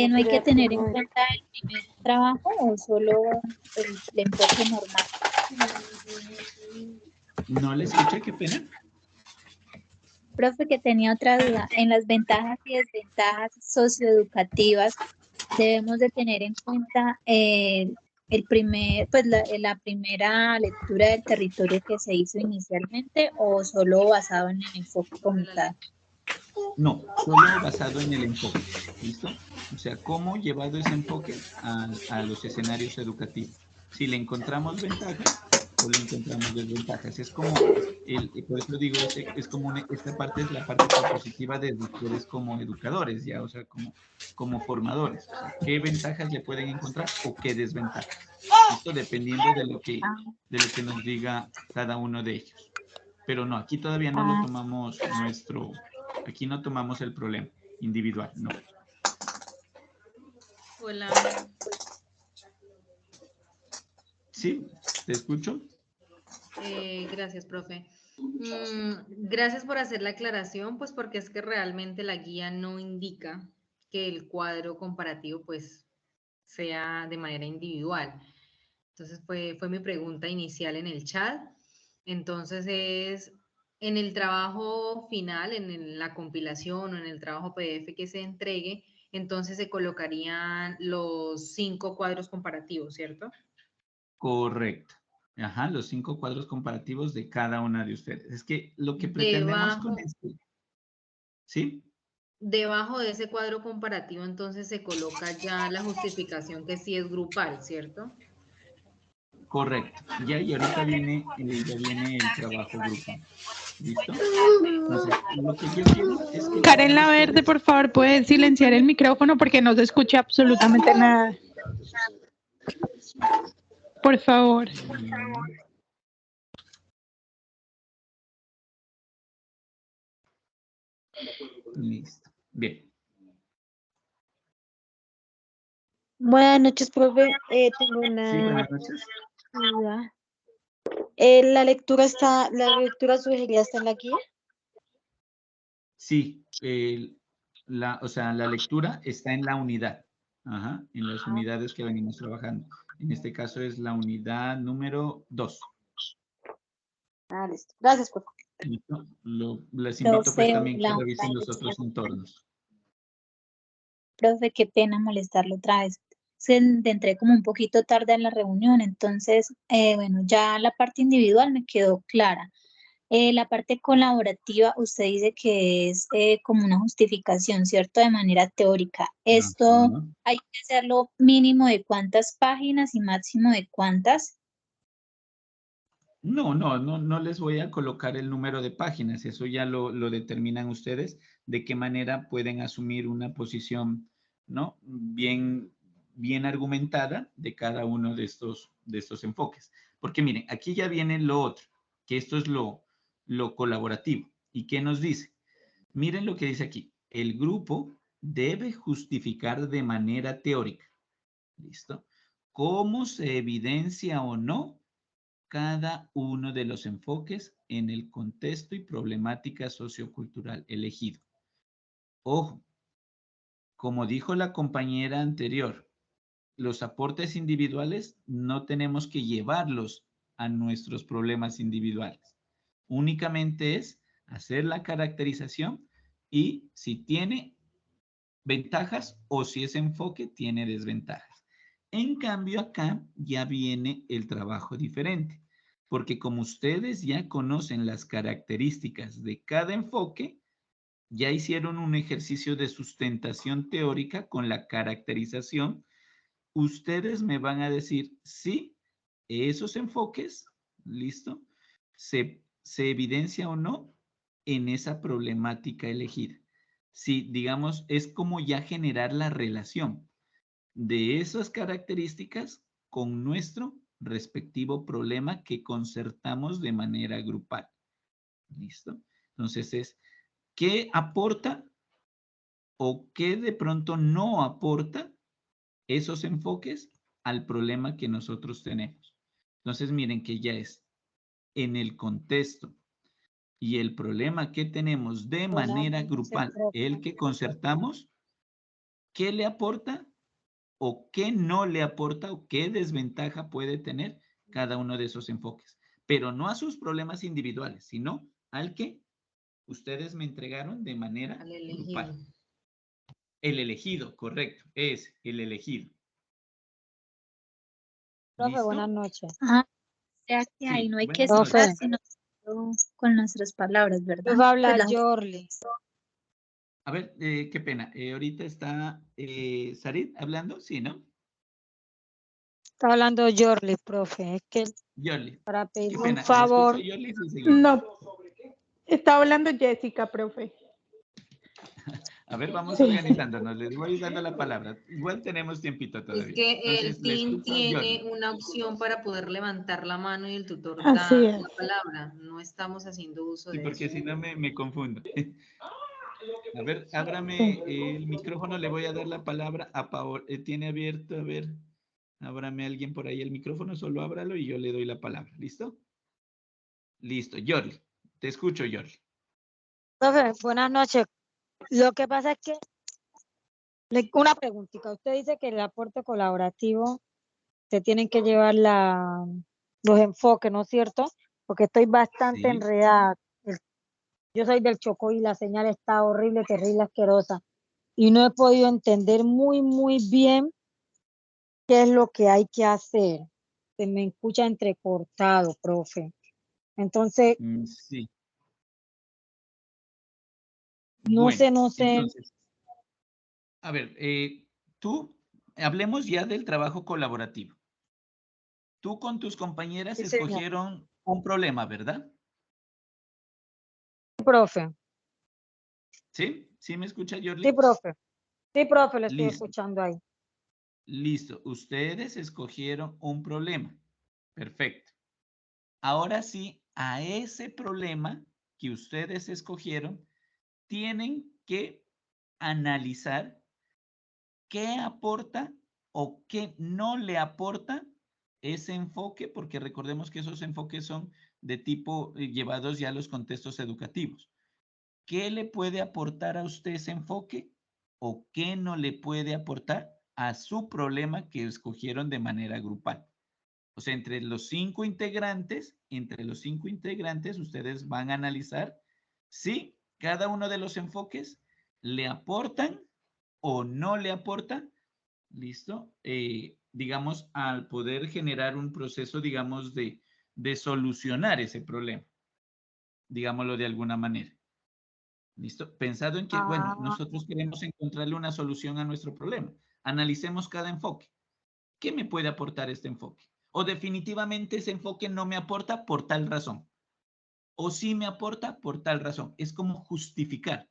¿No hay que tener en cuenta el primer trabajo o solo el enfoque normal? ¿No le escuché? Qué pena. Profe, que tenía otra duda. En las ventajas y desventajas socioeducativas, debemos de tener en cuenta el primer, pues la primera lectura del territorio que se hizo inicialmente o solo basado en el enfoque como tal. No, solo basado en el enfoque. ¿Listo? O sea, cómo llevado ese enfoque a los escenarios educativos. Si le encontramos ventajas o le encontramos desventajas. Es como, por eso digo, es como esta parte es la parte propositiva de ustedes como educadores, ya, o sea, como formadores. O sea, ¿qué ventajas le pueden encontrar o qué desventajas? Esto dependiendo de lo que nos diga cada uno de ellos. Pero no, aquí todavía no lo tomamos aquí no tomamos el problema individual, no. Hola. ¿Sí? ¿Te escucho? Gracias, profe. Gracias por hacer la aclaración, pues porque es que realmente la guía no indica que el cuadro comparativo pues sea de manera individual. Entonces fue mi pregunta inicial en el chat. Entonces es en el trabajo final, en la compilación o en el trabajo PDF que se entregue, entonces se colocarían los 5 cuadros comparativos, ¿cierto? Correcto. Ajá, los 5 cuadros comparativos de cada una de ustedes. Es que lo que pretendemos con esto, ¿sí? debajo de ese cuadro comparativo entonces se coloca ya la justificación que sí es grupal, ¿cierto? Correcto. Ya, y ahorita viene, ya viene el trabajo grupal. ¿Listo? Entonces, lo que yo quiero es que Karen La Verde, por favor, puede silenciar el micrófono porque no se escucha absolutamente nada. Por favor. Listo. Bien. Buenas noches, profe. Tengo Sí, una buenas noches. duda. ¿La lectura sugerida está en la guía? Sí, o sea, la lectura está en la unidad. Ajá, en las unidades que venimos trabajando. En este caso es la unidad número 2. Ah, listo. Gracias, profe. ¿Listo? Les invito pues Profe, también que hola. revisen los otros entornos. Profe, qué pena molestarlo otra vez. Entré como un poquito tarde en la reunión, entonces, bueno, ya la parte individual me quedó clara. La parte colaborativa, usted dice que es como una justificación, ¿cierto? De manera teórica. Esto Ajá. hay que hacerlo mínimo de cuántas páginas y máximo de cuántas. No les voy a colocar el número de páginas, eso ya lo determinan ustedes, de qué manera pueden asumir una posición, ¿no? Bien argumentada de cada uno de estos enfoques. Porque miren, aquí ya viene lo otro, que esto es lo colaborativo. ¿Y qué nos dice? Miren lo que dice aquí. El grupo debe justificar de manera teórica. ¿Listo? ¿Cómo se evidencia o no cada uno de los enfoques en el contexto y problemática sociocultural elegido? Ojo, como dijo la compañera anterior, los aportes individuales no tenemos que llevarlos a nuestros problemas individuales. Únicamente es hacer la caracterización y si tiene ventajas o si ese enfoque tiene desventajas. En cambio, acá ya viene el trabajo diferente, porque como ustedes ya conocen las características de cada enfoque, ya hicieron un ejercicio de sustentación teórica con la caracterización, ustedes me van a decir si esos enfoques, ¿listo? Se evidencia o no en esa problemática elegida. Si, digamos, es como ya generar la relación de esas características con nuestro respectivo problema que concertamos de manera grupal. ¿Listo? Entonces es, ¿qué aporta o qué de pronto no aporta esos enfoques al problema que nosotros tenemos? Entonces miren que ya es en el contexto y el problema que tenemos de manera grupal, el que concertamos, ¿qué le aporta o qué no le aporta o qué desventaja puede tener cada uno de esos enfoques? Pero no a sus problemas individuales, sino al que ustedes me entregaron de manera grupal. El elegido, correcto, es el elegido. Profe, buenas ¿Listo? noches. Ah, o sea que ahí Sí, no hay que buenas citar, noches. sino con nuestras palabras, ¿verdad? Profe, habla Pues la- Jorli. A ver, qué pena. Ahorita está Sarit hablando, ¿sí, no? Está hablando Jorli, profe. Es que Yoli. para Qué pedirle un pena. ¿Le escucho favor. Yoli? Sí, seguimos. No, está hablando Jessica, profe. A ver, vamos Sí. organizándonos. Les voy dando la palabra. Igual tenemos tiempito Es todavía. que Entonces, el le team escucho Yoli. tiene una opción para poder levantar la mano y el tutor Así da es. la palabra. No estamos haciendo uso Sí, de porque eso. si no me confundo. A ver, ábrame Sí. el micrófono. Le voy a dar la palabra a Paola. Tiene abierto, a ver. Ábrame alguien por ahí el micrófono. Solo ábralo y yo le doy la palabra. ¿Listo? Listo. Yoli. Te escucho, Yoli. Profe, buenas noches. Lo que pasa es que, una preguntita. Usted dice que el aporte colaborativo se tienen que llevar los enfoques, ¿no es cierto? Porque estoy bastante Sí. enredada. Yo soy del Chocó y la señal está horrible, terrible, asquerosa. Y no he podido entender muy bien qué es lo que hay que hacer. Se me escucha entrecortado, profe. Entonces, Sí. No Bueno, sé, no sé. entonces, a ver, hablemos ya del trabajo colaborativo. Tú con tus compañeras Sí, señor. escogieron un problema, ¿verdad? Sí, profe. ¿Sí? ¿Sí me escucha, Yorli? Sí, profe. Sí, profe, le estoy Listo, escuchando ahí. listo. Ustedes escogieron un problema. Perfecto. Ahora sí, a ese problema que ustedes escogieron, tienen que analizar qué aporta o qué no le aporta ese enfoque, porque recordemos que esos enfoques son de tipo llevados ya a los contextos educativos. ¿Qué le puede aportar a usted ese enfoque o qué no le puede aportar a su problema que escogieron de manera grupal? O sea, entre los cinco integrantes, ustedes van a analizar si cada uno de los enfoques le aportan o no le aportan, ¿listo? Digamos, al poder generar un proceso, digamos, de solucionar ese problema, digámoslo de alguna manera. ¿Listo? Pensado en que, bueno, Ah, nosotros queremos encontrarle una solución a nuestro problema. Analicemos cada enfoque. ¿Qué me puede aportar este enfoque? O definitivamente ese enfoque no me aporta por tal razón. O sí me aporta por tal razón. Es como justificar.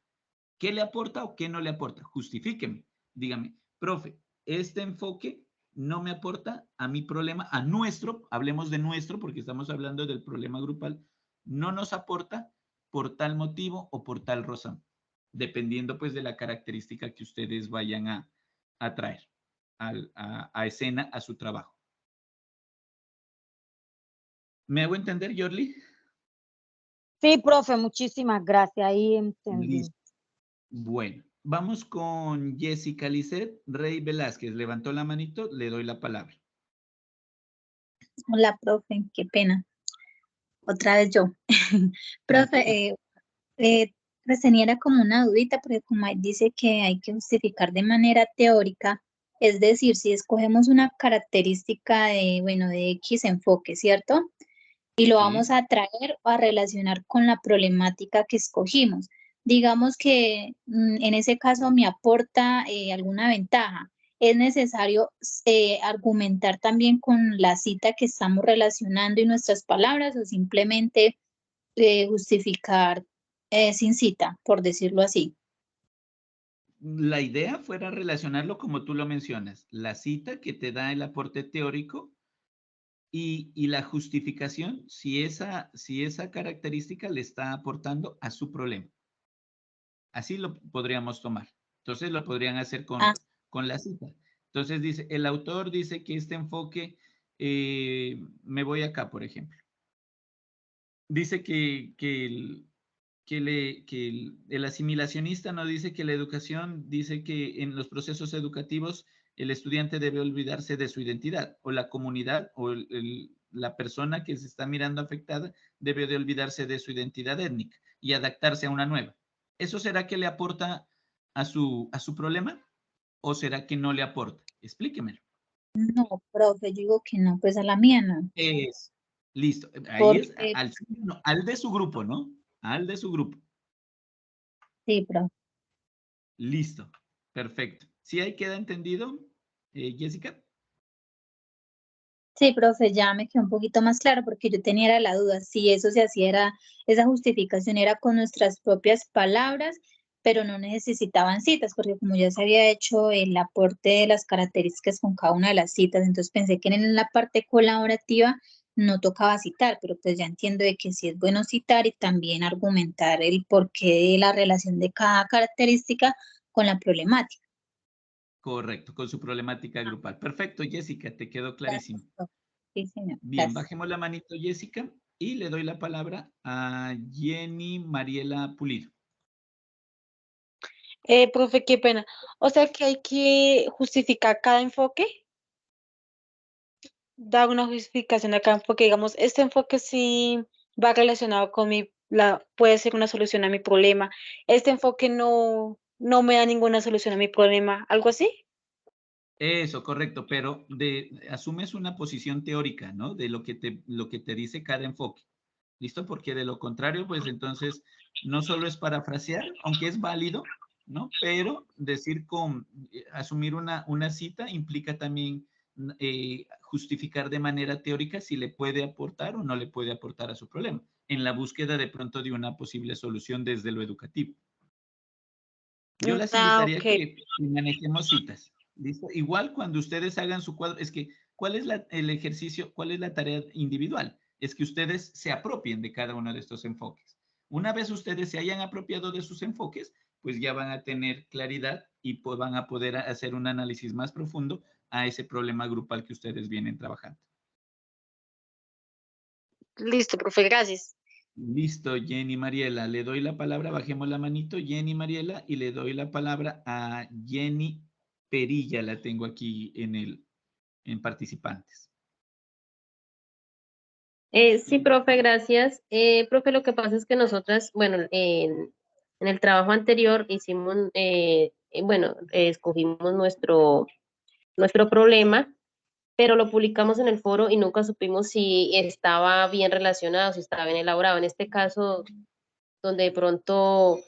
¿Qué le aporta o qué no le aporta? Justifíqueme. Dígame, profe, este enfoque no me aporta a mi problema, a nuestro, hablemos de nuestro porque estamos hablando del problema grupal, no nos aporta por tal motivo o por tal razón, dependiendo pues de la característica que ustedes vayan a traer a escena, a su trabajo. ¿Me hago entender, Yorli? sí, profe, muchísimas gracias. Ahí entendí. Listo. Bueno, vamos con Jessica Lisset Rey Velázquez. Levantó la manito, le doy la palabra. Hola, profe, qué pena. Otra vez yo. Tranquila. Profe, pues tenía era como una dudita, porque como ahí dice que hay que justificar de manera teórica, es decir, si escogemos una característica de, bueno, de X enfoque, ¿cierto? Y lo vamos Sí, a traer o a relacionar con la problemática que escogimos. Digamos que en ese caso me aporta alguna ventaja. Es necesario argumentar también con la cita que estamos relacionando y nuestras palabras o simplemente justificar sin cita, por decirlo así. la idea fuera relacionarlo como tú lo mencionas, la cita que te da el aporte teórico y la justificación si esa característica le está aportando a su problema. Así lo podríamos tomar. Entonces lo podrían hacer Ah, con la cita. Entonces dice, el autor dice que este enfoque, me voy acá, por ejemplo. Dice el asimilacionista no dice que la educación, dice que en los procesos educativos el estudiante debe olvidarse de su identidad o la comunidad o la persona que se está mirando afectada debe de olvidarse de su identidad étnica y adaptarse a una nueva. ¿Eso será que le aporta a su problema o será que no le aporta? Explíquemelo. no, profe, yo digo que no, pues a la mía no, Es, listo. Ahí es porque al de su grupo, ¿no? Al de su grupo. sí, profe. Listo, perfecto. ¿Sí ahí queda entendido, Jessica? Sí, profe, ya me quedó un poquito más claro porque yo tenía era la duda si eso se hacía, esa justificación era con nuestras propias palabras, pero no necesitaban citas, porque como ya se había hecho el aporte de las características con cada una de las citas, entonces pensé que en la parte colaborativa no tocaba citar, pero pues ya entiendo de que sí es bueno citar y también argumentar el porqué de la relación de cada característica con la problemática. Correcto, con su problemática grupal. Perfecto, Jessica, te quedó clarísimo. Gracias, profe. Sí, señor. Bien, Gracias. bajemos la manito, Jessica, y le doy la palabra a Jenny Mariela Pulido. Profe, qué pena. O sea que hay que justificar cada enfoque, dar una justificación a cada enfoque. Digamos, este enfoque sí va relacionado con puede ser una solución a mi problema. Este enfoque no me da ninguna solución a mi problema. ¿Algo así? Eso, correcto, pero asumes una posición teórica, ¿no? De lo que te dice cada enfoque. ¿Listo? Porque de lo contrario, pues entonces no solo es parafrasear, aunque es válido, ¿no? Pero decir asumir una cita implica también justificar de manera teórica si le puede aportar o no le puede aportar a su problema, en la búsqueda de pronto de una posible solución desde lo educativo. Yo las invitaría a Ok. que manejemos citas. ¿Listo? Igual cuando ustedes hagan su cuadro, es que, ¿cuál es el ejercicio, cuál es la tarea individual? Es que ustedes se apropien de cada uno de estos enfoques. Una vez ustedes se hayan apropiado de sus enfoques, pues ya van a tener claridad y pues van a poder hacer un análisis más profundo a ese problema grupal que ustedes vienen trabajando. Listo, profe, gracias. Listo, Jenny Mariela. Le doy la palabra, bajemos la manito, Jenny Mariela, y le doy la palabra a Jenny Perilla. La tengo aquí en participantes. Sí, profe, gracias. Profe, lo que pasa es que nosotras, bueno, en el trabajo anterior hicimos, bueno, escogimos nuestro problema, pero lo publicamos en el foro y nunca supimos si estaba bien relacionado, si estaba bien elaborado. En este caso, donde de pronto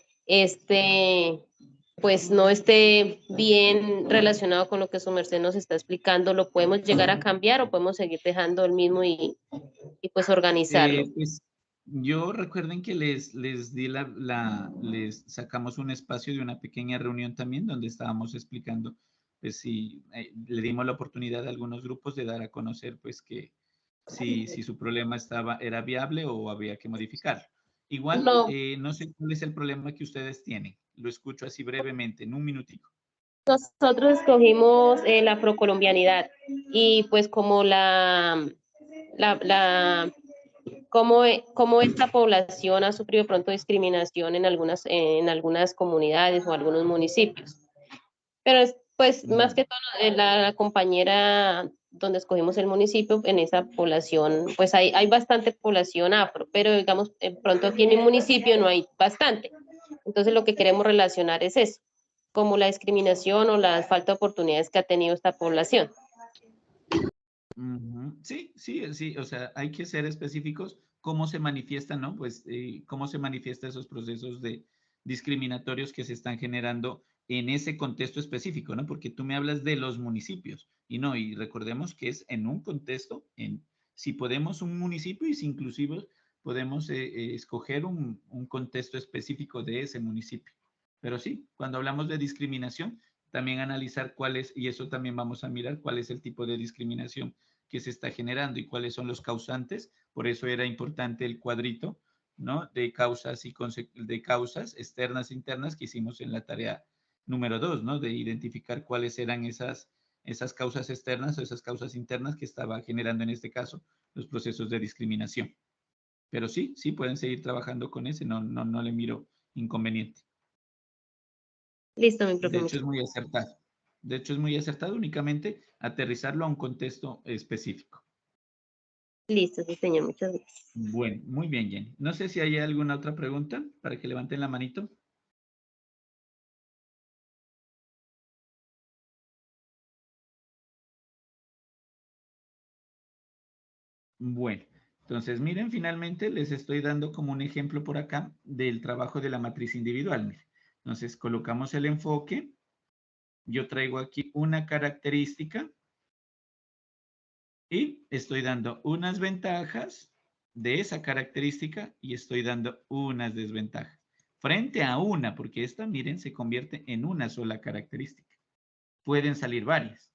pues no esté bien relacionado con lo que su merced nos está explicando, ¿lo podemos llegar a cambiar o podemos seguir dejando el mismo y pues organizarlo? Pues yo recuerden que les di les sacamos un espacio de una pequeña reunión también donde estábamos explicando, pues si le dimos la oportunidad a algunos grupos de dar a conocer, pues que si su problema era viable o había que modificar. Igual, No, no sé cuál es el problema que ustedes tienen. Lo escucho así brevemente, en un minutico. nosotros escogimos la procolombianidad y pues como cómo esta población ha sufrido pronto discriminación en algunas comunidades o algunos municipios. Pero pues más que todo la compañera donde escogimos el municipio, en esa población, pues hay bastante población afro, pero digamos, pronto aquí en mi municipio no hay bastante. Entonces lo que queremos relacionar es eso, como la discriminación o la falta de oportunidades que ha tenido esta población. Sí, o sea, hay que ser específicos cómo se manifiestan, ¿no? Pues cómo se manifiestan esos procesos de discriminatorios que se están generando en ese contexto específico, ¿no? Porque tú me hablas de los municipios y recordemos que es en un contexto, si podemos un municipio y si inclusive podemos escoger un contexto específico de ese municipio. Pero sí, cuando hablamos de discriminación, también analizar cuál es, y eso también vamos a mirar cuál es el tipo de discriminación que se está generando y cuáles son los causantes. Por eso era importante el cuadrito, ¿no? De causas de causas externas e internas que hicimos en la tarea número 2, ¿no? De identificar cuáles eran esas causas externas o esas causas internas que estaba generando en este caso los procesos de discriminación. Pero sí, pueden seguir trabajando con ese, no le miro inconveniente. Listo, mi profe. De hecho, es muy acertado. De hecho, es muy acertado únicamente aterrizarlo a un contexto específico. Listo, sí, señor, muchas gracias. Bueno, muy bien, Jenny. No sé si hay alguna otra pregunta para que levanten la manito. Bueno, entonces miren, finalmente les estoy dando como un ejemplo por acá del trabajo de la matriz individual. Miren. Entonces colocamos el enfoque. Yo traigo aquí una característica y estoy dando unas ventajas de esa característica y estoy dando unas desventajas. Frente a una, porque esta, miren, se convierte en una sola característica. Pueden salir varias.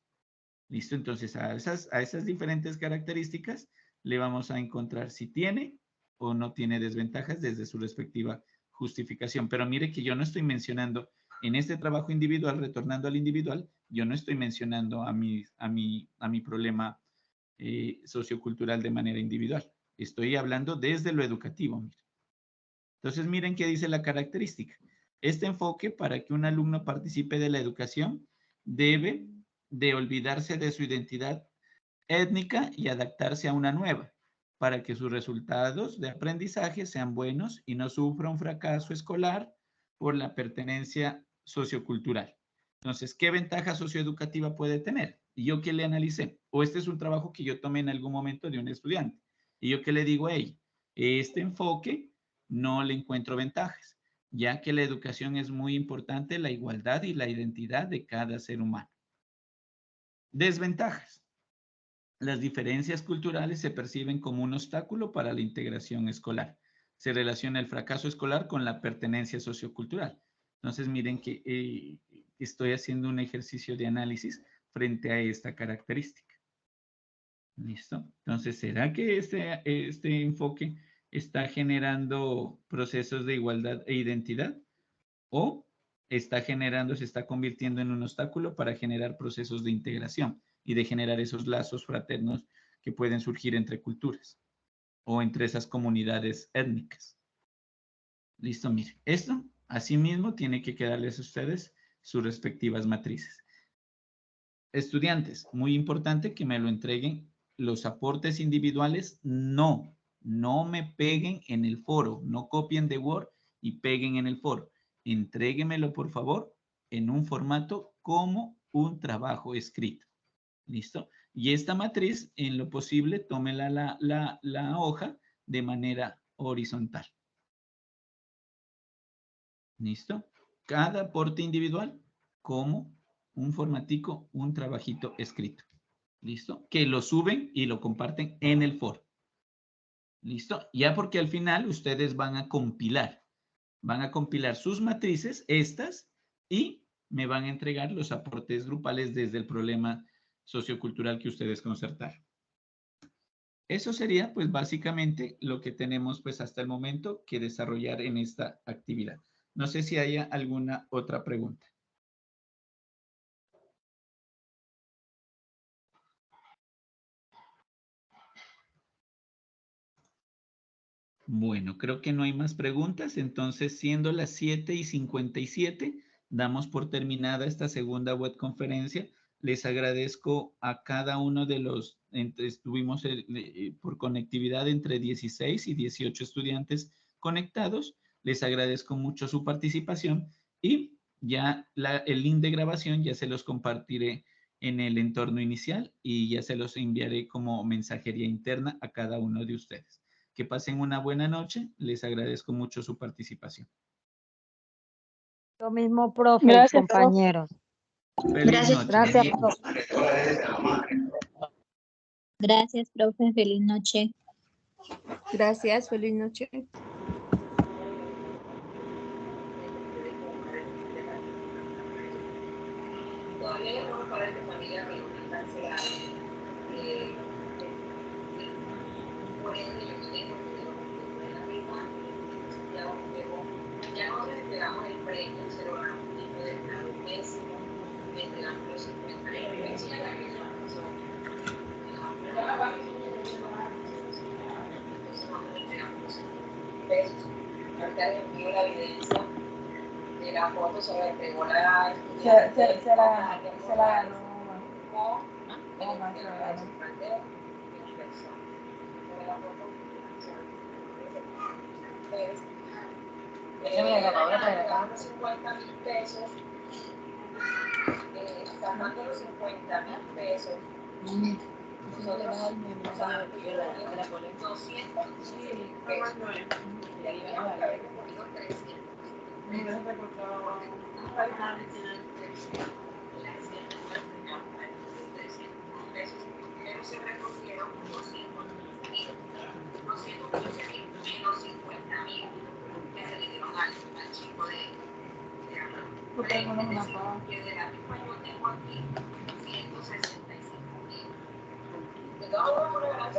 ¿Listo? Entonces, a esas diferentes características le vamos a encontrar si tiene o no tiene desventajas desde su respectiva justificación. Pero mire que yo no estoy mencionando en este trabajo individual, retornando al individual, yo no estoy mencionando a mi problema sociocultural de manera individual. Estoy hablando desde lo educativo. Mire. Entonces, miren qué dice la característica. Este enfoque, para que un alumno participe de la educación, debe de olvidarse de su identidad étnica y adaptarse a una nueva, para que sus resultados de aprendizaje sean buenos y no sufra un fracaso escolar por la pertenencia sociocultural. Entonces, ¿qué ventaja socioeducativa puede tener? Y yo que le analicé, o este es un trabajo que yo tomé en algún momento de un estudiante, y yo que le digo a ella, este enfoque no le encuentro ventajas, ya que la educación es muy importante, la igualdad y la identidad de cada ser humano. Desventajas. Las diferencias culturales se perciben como un obstáculo para la integración escolar. Se relaciona el fracaso escolar con la pertenencia sociocultural. Entonces, miren que estoy haciendo un ejercicio de análisis frente a esta característica. ¿Listo? Entonces, ¿será que este enfoque está generando procesos de igualdad e identidad? ¿O se está convirtiendo en un obstáculo para generar procesos de integración y de generar esos lazos fraternos que pueden surgir entre culturas o entre esas comunidades étnicas? Listo, miren, esto asimismo tiene que quedarles a ustedes sus respectivas matrices. Estudiantes, muy importante que me lo entreguen los aportes individuales, no me peguen en el foro, no copien de Word y peguen en el foro. Entréguemelo, por favor, en un formato como un trabajo escrito. ¿Listo? Y esta matriz, en lo posible, tómela la hoja de manera horizontal. ¿Listo? Cada aporte individual como un formatico, un trabajito escrito. ¿Listo? Que lo suben y lo comparten en el foro. ¿Listo? Ya porque al final ustedes van a compilar sus matrices, estas, y me van a entregar los aportes grupales desde el problema sociocultural que ustedes concertaron. Eso sería, pues, básicamente lo que tenemos, pues, hasta el momento que desarrollar en esta actividad. No sé si haya alguna otra pregunta. Bueno, creo que no hay más preguntas, entonces siendo las 7:57, damos por terminada esta segunda webconferencia. Les agradezco a cada uno de los, estuvimos por conectividad entre 16 y 18 estudiantes conectados. Les agradezco mucho su participación y ya el link de grabación ya se los compartiré en el entorno inicial y ya se los enviaré como mensajería interna a cada uno de ustedes. Que pasen una buena noche. Les agradezco mucho su participación. Lo mismo, profe, Gracias, compañeros. Feliz noche. Gracias, profe. Gracias, profe. Feliz noche. Gracias, feliz noche. Todavía no me parece que familia reunificarse por eso yo tengo que la misma ya no le entregamos el premio, se lo ganamos un tipo de grado pésimo, le entregamos los 50 euros, pesos. Ahorita les envío la evidencia de la foto, se la entregó la estudiante. Se la ganó. Los 50,000 pesos, sacando los 50,000 pesos, nosotros, o sea, 200 pesos, y ahí vamos a haber recogido 300. Pero se recogieron 215,000 menos 50,000 que se le dieron al chico de que de la misma yo tengo aquí 165,000. De todas formas,